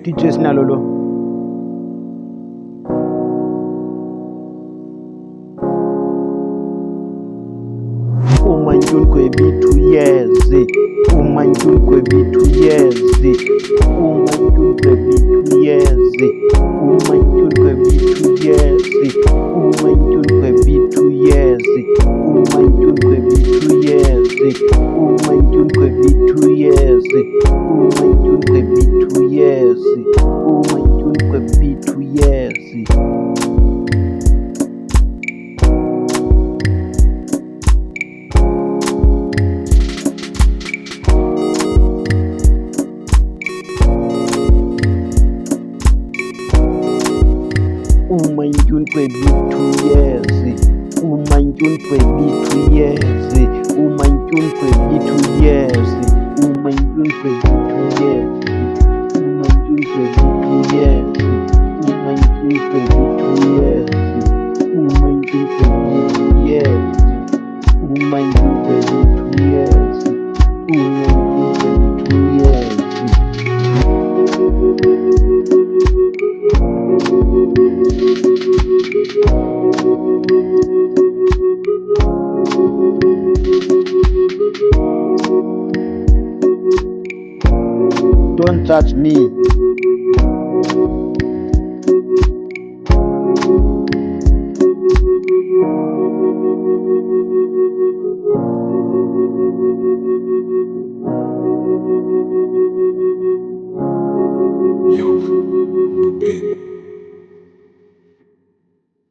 DJ Sinalolo. Umanyun kwebitu yezi. Umanyun kwebitu yezi. Umanyun kwebitu yezi. Umanyun kwebitu yezi. Umanyun kwebitu yezi. Umanyun kwebitu yezi. Umanyun kwebitu yezi. Umanyun kwebitu yezi. Umanyun kwebitu yezi. Umanyun kwebitu yezi. Umanyun kwebitu yezi. Umanyun kwebitu yezi. Umanyun kwebitu yezi. Umanyun kwebitu yezi. Umanyun kwebitu yezi. Umanyun kwebitu yezi. Umanyun kwebitu yezi. Umanyun kwebitu yezi. Don't touch me.